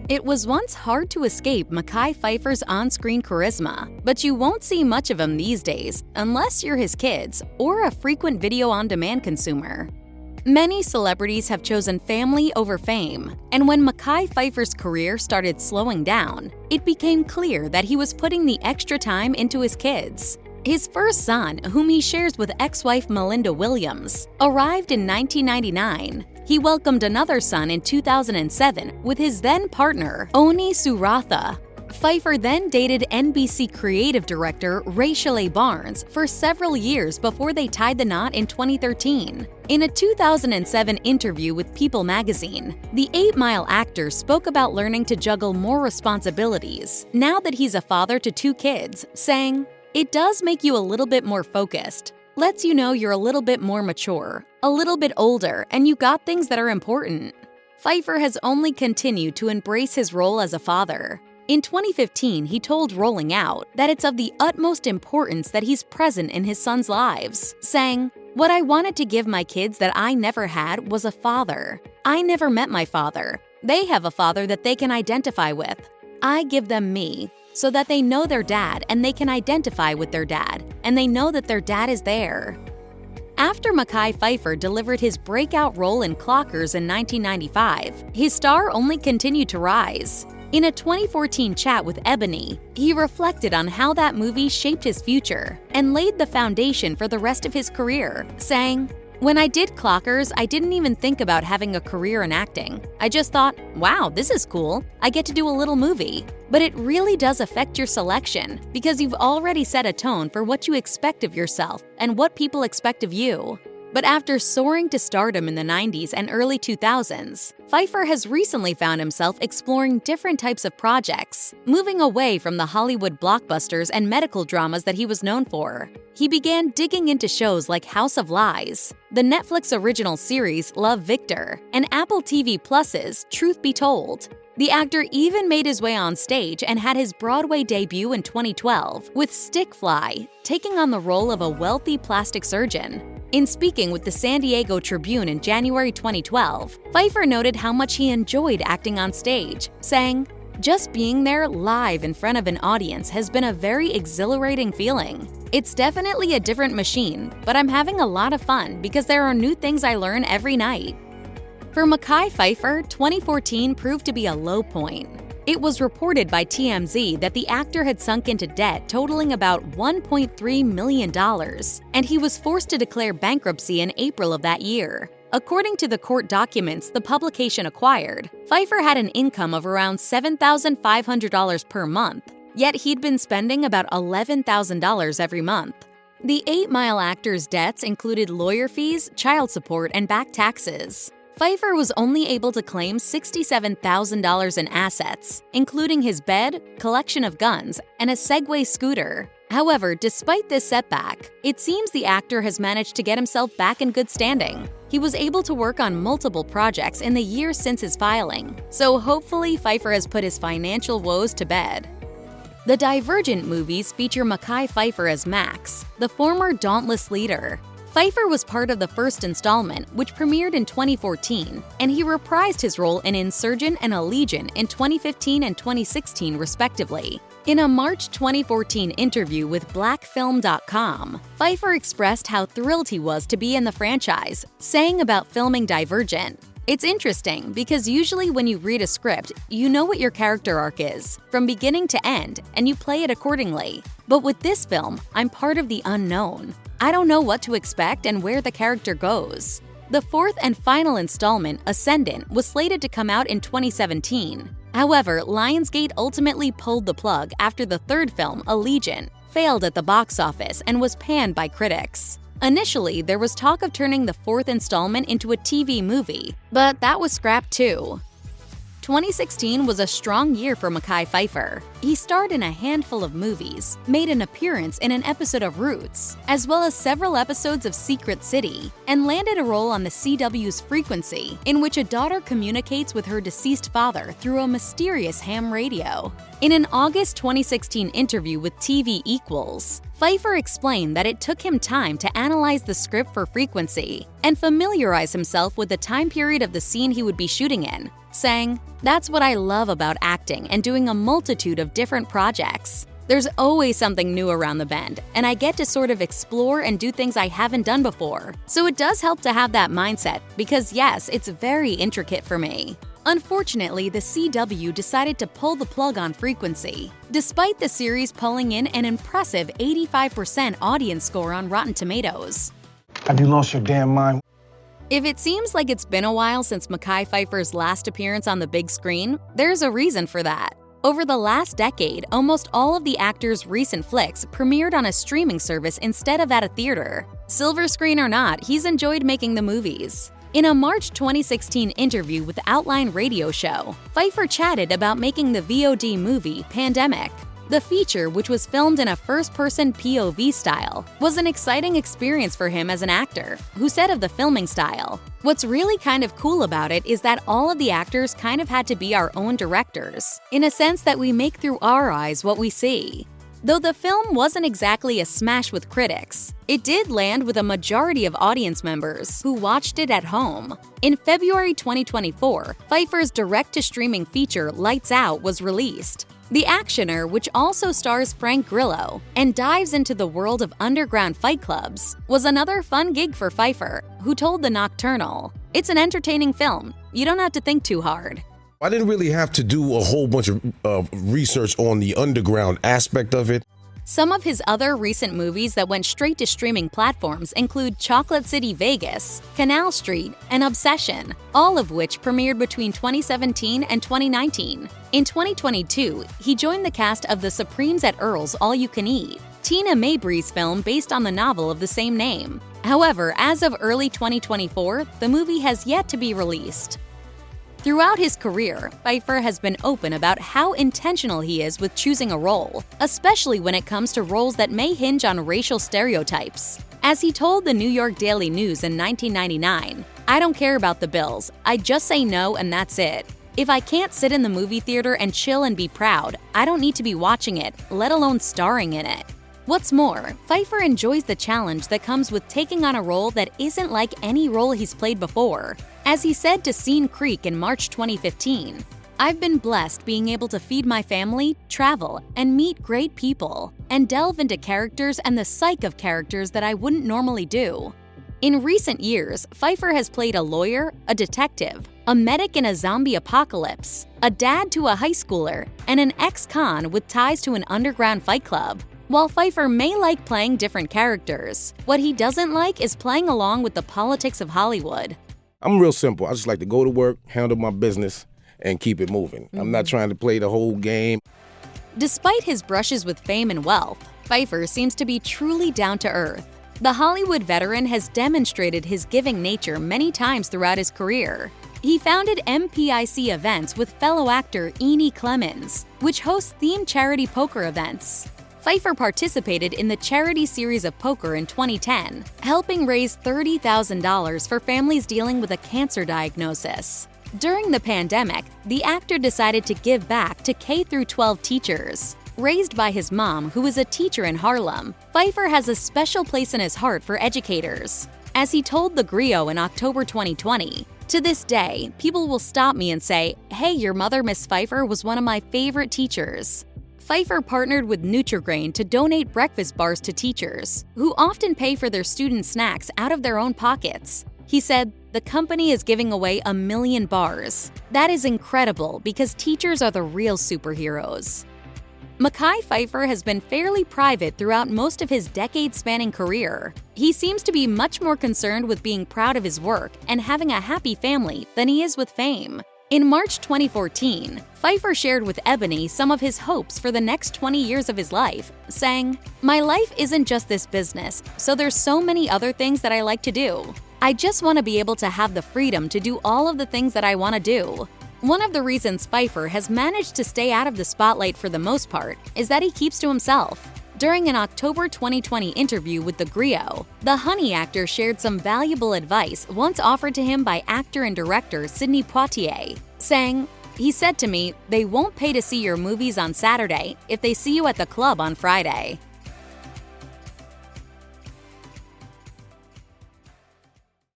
It was once hard to escape Mekhi Phifer's on-screen charisma, but you won't see much of him these days unless you're his kids or a frequent video-on-demand consumer. Many celebrities have chosen family over fame, and when Mekhi Phifer's career started slowing down, it became clear that he was putting the extra time into his kids. His first son, whom he shares with ex-wife Melinda Williams, arrived in 1999. He welcomed another son in 2007 with his then-partner, Oni Suratha. Phifer then dated NBC creative director Rachel A. Barnes for several years before they tied the knot in 2013. In a 2007 interview with People magazine, the 8 Mile actor spoke about learning to juggle more responsibilities now that he's a father to 2 kids, saying, "It does make you a little bit more focused. Lets you know you're a little bit more mature, a little bit older, and you got things that are important." Phifer has only continued to embrace his role as a father. In 2015, he told Rolling Out that it's of the utmost importance that he's present in his sons' lives, saying, "What I wanted to give my kids that I never had was a father. I never met my father. They have a father that they can identify with. I give them me, so that they know their dad and they can identify with their dad, and they know that their dad is there." After Mekhi Phifer delivered his breakout role in Clockers in 1995, his star only continued to rise. In a 2014 chat with Ebony, he reflected on how that movie shaped his future and laid the foundation for the rest of his career, saying, "When I did Clockers, I didn't even think about having a career in acting. I just thought, wow, this is cool. I get to do a little movie. But it really does affect your selection because you've already set a tone for what you expect of yourself and what people expect of you." But after soaring to stardom in the 90s and early 2000s, Phifer has recently found himself exploring different types of projects, moving away from the Hollywood blockbusters and medical dramas that he was known for. He began digging into shows like House of Lies, the Netflix original series Love, Victor, and Apple TV Plus's Truth Be Told. The actor even made his way on stage and had his Broadway debut in 2012 with Stick Fly, taking on the role of a wealthy plastic surgeon. In speaking with the San Diego Tribune in January 2012, Phifer noted how much he enjoyed acting on stage, saying, "Just being there live in front of an audience has been a very exhilarating feeling. It's definitely a different machine, but I'm having a lot of fun because there are new things I learn every night." For Mekhi Phifer, 2014 proved to be a low point. It was reported by TMZ that the actor had sunk into debt totaling about $1.3 million, and he was forced to declare bankruptcy in April of that year. According to the court documents the publication acquired, Phifer had an income of around $7,500 per month, yet he'd been spending about $11,000 every month. The 8 Mile actor's debts included lawyer fees, child support, and back taxes. Phifer was only able to claim $67,000 in assets, including his bed, collection of guns, and a Segway scooter. However, despite this setback, it seems the actor has managed to get himself back in good standing. He was able to work on multiple projects in the years since his filing, so hopefully Phifer has put his financial woes to bed. The Divergent movies feature Mekhi Phifer as Max, the former Dauntless leader. Phifer was part of the first installment, which premiered in 2014, and he reprised his role in Insurgent and Allegiant in 2015 and 2016, respectively. In a March 2014 interview with BlackFilm.com, Phifer expressed how thrilled he was to be in the franchise, saying about filming Divergent, "It's interesting because usually when you read a script, you know what your character arc is, from beginning to end, and you play it accordingly. But with this film, I'm part of the unknown. I don't know what to expect and where the character goes." The 4th and final installment, Ascendant, was slated to come out in 2017. However, Lionsgate ultimately pulled the plug after the 3rd film, Allegiant, failed at the box office and was panned by critics. Initially, there was talk of turning the 4th installment into a TV movie, but that was scrapped too. 2016 was a strong year for Mekhi Phifer. He starred in a handful of movies, made an appearance in an episode of Roots, as well as several episodes of Secret City, and landed a role on the CW's Frequency, in which a daughter communicates with her deceased father through a mysterious ham radio. In an August 2016 interview with TV Equals, Phifer explained that it took him time to analyze the script for Frequency and familiarize himself with the time period of the scene he would be shooting in, saying, "That's what I love about acting and doing a multitude of different projects. There's always something new around the bend, and I get to sort of explore and do things I haven't done before. So it does help to have that mindset because yes, it's very intricate for me." Unfortunately, the CW decided to pull the plug on Frequency, despite the series pulling in an impressive 85% audience score on Rotten Tomatoes. Have you lost your damn mind? If it seems like it's been a while since Mekhi Phifer's last appearance on the big screen, there's a reason for that. Over the last decade, almost all of the actor's recent flicks premiered on a streaming service instead of at a theater. Silver screen or not, he's enjoyed making the movies. In a March 2016 interview with the Outline radio show, Phifer chatted about making the VOD movie Pandemic. The feature, which was filmed in a first-person POV style, was an exciting experience for him as an actor, who said of the filming style, "What's really kind of cool about it is that all of the actors kind of had to be our own directors, in a sense that we make through our eyes what we see." Though the film wasn't exactly a smash with critics, it did land with a majority of audience members who watched it at home. In February 2024, Phifer's direct-to-streaming feature Lights Out was released. The actioner, which also stars Frank Grillo and dives into the world of underground fight clubs, was another fun gig for Phifer, who told The Nocturnal, "It's an entertaining film. You don't have to think too hard." I didn't really have to do a whole bunch of research on the underground aspect of it. Some of his other recent movies that went straight to streaming platforms include Chocolate City Vegas, Canal Street, and Obsession, all of which premiered between 2017 and 2019. In 2022, he joined the cast of The Supremes at Earl's All You Can Eat, Tina Mabry's film based on the novel of the same name. However, as of early 2024, the movie has yet to be released. Throughout his career, Phifer has been open about how intentional he is with choosing a role, especially when it comes to roles that may hinge on racial stereotypes. As he told the New York Daily News in 1999, "I don't care about the bills, I just say no and that's it. If I can't sit in the movie theater and chill and be proud, I don't need to be watching it, let alone starring in it." What's more, Phifer enjoys the challenge that comes with taking on a role that isn't like any role he's played before. As he said to Scene Creek in March 2015, "I've been blessed being able to feed my family, travel, and meet great people, and delve into characters and the psyche of characters that I wouldn't normally do." In recent years, Phifer has played a lawyer, a detective, a medic in a zombie apocalypse, a dad to a high schooler, and an ex-con with ties to an underground fight club. While Phifer may like playing different characters, what he doesn't like is playing along with the politics of Hollywood. I'm real simple. I just like to go to work, handle my business, and keep it moving. I'm not trying to play the whole game. Despite his brushes with fame and wealth, Phifer seems to be truly down to earth. The Hollywood veteran has demonstrated his giving nature many times throughout his career. He founded MPIC events with fellow actor Eni Clemens, which hosts themed charity poker events. Phifer participated in the charity series of poker in 2010, helping raise $30,000 for families dealing with a cancer diagnosis. During the pandemic, the actor decided to give back to K-12 teachers. Raised by his mom, who is a teacher in Harlem, Phifer has a special place in his heart for educators. As he told The Griot in October 2020, "To this day, people will stop me and say, 'Hey, your mother, Miss Phifer, was one of my favorite teachers.'" Phifer partnered with Nutri-Grain to donate breakfast bars to teachers, who often pay for their student snacks out of their own pockets. He said, "The company is giving away 1 million bars. That is incredible because teachers are the real superheroes." Mekhi Phifer has been fairly private throughout most of his decade-spanning career. He seems to be much more concerned with being proud of his work and having a happy family than he is with fame. In March 2014, Phifer shared with Ebony some of his hopes for the next 20 years of his life, saying, "My life isn't just this business, so there's so many other things that I like to do. I just want to be able to have the freedom to do all of the things that I want to do." One of the reasons Phifer has managed to stay out of the spotlight for the most part is that he keeps to himself. During an October 2020 interview with The Griot, the Honey actor shared some valuable advice once offered to him by actor and director Sidney Poitier, saying, "He said to me, 'They won't pay to see your movies on Saturday if they see you at the club on Friday.'"